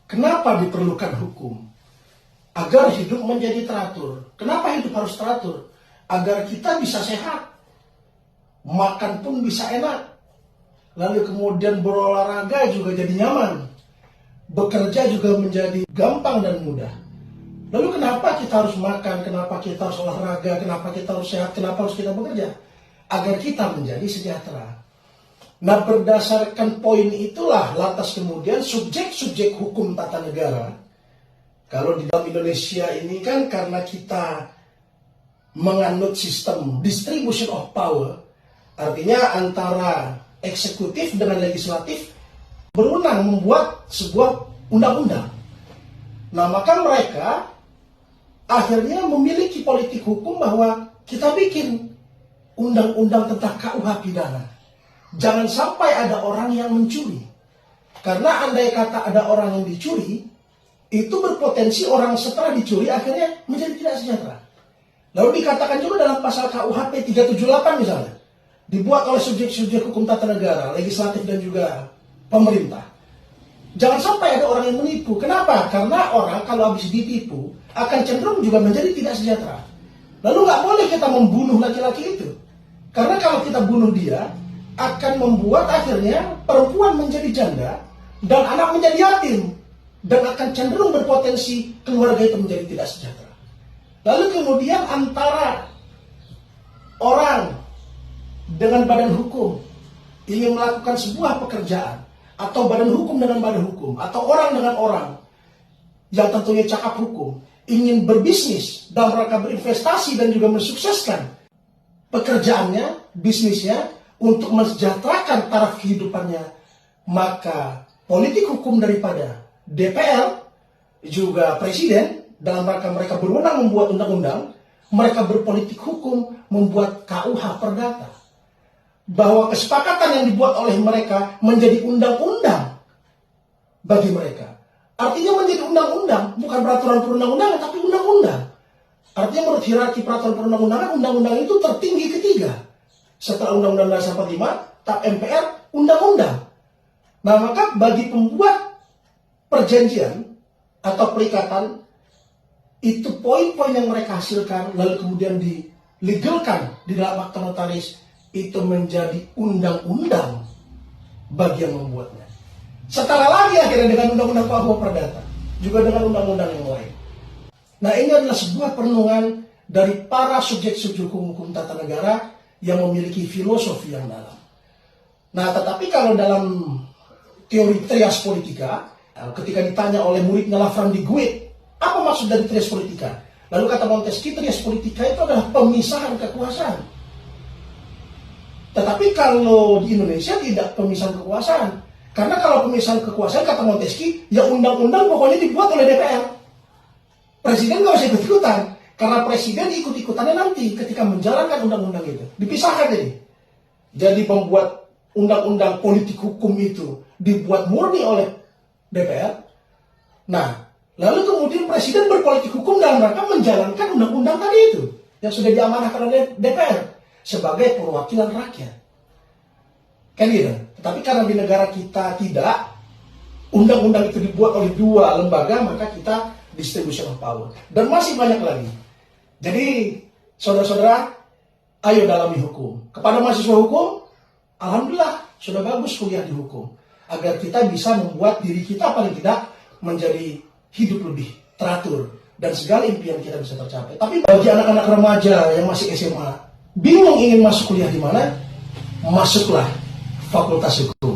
Kenapa diperlukan hukum? Agar hidup menjadi teratur. Kenapa hidup harus teratur? Agar kita bisa sehat, makan pun bisa enak, lalu kemudian berolahraga juga jadi nyaman, bekerja juga menjadi gampang dan mudah. Lalu kenapa kita harus makan, kenapa kita harus olahraga, kenapa kita harus sehat, kenapa harus kita bekerja? Agar kita menjadi sejahtera. Nah, berdasarkan poin itulah lantas kemudian subjek-subjek hukum tata negara, kalau di dalam Indonesia ini kan karena kita menganut sistem distribution of power, artinya antara eksekutif dengan legislatif berwenang membuat sebuah undang-undang. Nah, maka mereka akhirnya memiliki politik hukum bahwa kita bikin undang-undang tentang KUH pidana. Jangan sampai ada orang yang mencuri. Karena andai kata ada orang yang dicuri, itu berpotensi orang setelah dicuri akhirnya menjadi tidak sejahtera. Lalu dikatakan juga dalam pasal KUHP 378 misalnya, dibuat oleh subjek-subjek hukum tata negara, legislatif dan juga pemerintah. Jangan sampai ada orang yang menipu. Kenapa? Karena orang kalau habis ditipu akan cenderung juga menjadi tidak sejahtera. Lalu nggak boleh kita membunuh laki-laki itu. Karena kalau kita bunuh dia, akan membuat akhirnya perempuan menjadi janda dan anak menjadi yatim. Dan akan cenderung berpotensi keluarga itu menjadi tidak sejahtera. Lalu kemudian antara orang dengan badan hukum ingin melakukan sebuah pekerjaan, atau badan hukum dengan badan hukum, atau orang dengan orang yang tentunya cakap hukum ingin berbisnis dalam rangka berinvestasi dan juga mensukseskan pekerjaannya, bisnisnya untuk mensejahterakan taraf kehidupannya, maka politik hukum daripada DPR juga presiden dalam rangka mereka berwenang membuat undang-undang, mereka berpolitik hukum membuat KUH perdata. Bahwa kesepakatan yang dibuat oleh mereka menjadi undang-undang bagi mereka. Artinya menjadi undang-undang, bukan peraturan perundang-undangan, tapi undang-undang. Artinya menurut hierarki peraturan perundang-undangan, undang-undang itu tertinggi ketiga. Setelah Undang-Undang Dasar 45, TAP MPR, undang-undang. Nah, maka bagi pembuat perjanjian atau perikatan, itu poin-poin yang mereka hasilkan, lalu kemudian dilegalkan di dalam akta notaris, itu menjadi undang-undang bagi yang membuatnya. Setara lagi akhirnya dengan undang-undang KUH perdata, juga dengan undang-undang yang lain. Nah, ini adalah sebuah perenungan dari para subjek-subjek hukum tata negara yang memiliki filosofi yang dalam. Nah, tetapi kalau dalam teori trias politika, ketika ditanya oleh muridnya Lafran de Guitt, apa maksud dari trias politika? Lalu kata Montesquieu, trias politika itu adalah pemisahan kekuasaan. Tetapi kalau di Indonesia tidak pemisahan kekuasaan. Karena kalau pemisahan kekuasaan, kata Montesquieu, ya undang-undang pokoknya dibuat oleh DPR. Presiden nggak usah ikut-ikutan. Karena presiden ikut-ikutannya nanti ketika menjalankan undang-undang itu. Dipisahkan jadi. Jadi pembuat undang-undang politik hukum itu dibuat murni oleh DPR. Nah, lalu kemudian presiden berpolitik hukum dalam rangka menjalankan undang-undang tadi itu. Yang sudah diamanahkan oleh DPR. Sebagai perwakilan rakyat. Kan gitu. Tetapi karena di negara kita tidak, undang-undang itu dibuat oleh dua lembaga, maka kita distribution of power. Dan masih banyak lagi. Jadi, saudara-saudara, ayo dalami hukum. Kepada mahasiswa hukum, alhamdulillah, sudah bagus kuliah di hukum. Agar kita bisa membuat diri kita paling tidak menjadi hidup lebih teratur. Dan segala impian kita bisa tercapai. Tapi bagi anak-anak remaja yang masih SMA, bingung ingin masuk kuliah di mana? Masuklah Fakultas Hukum.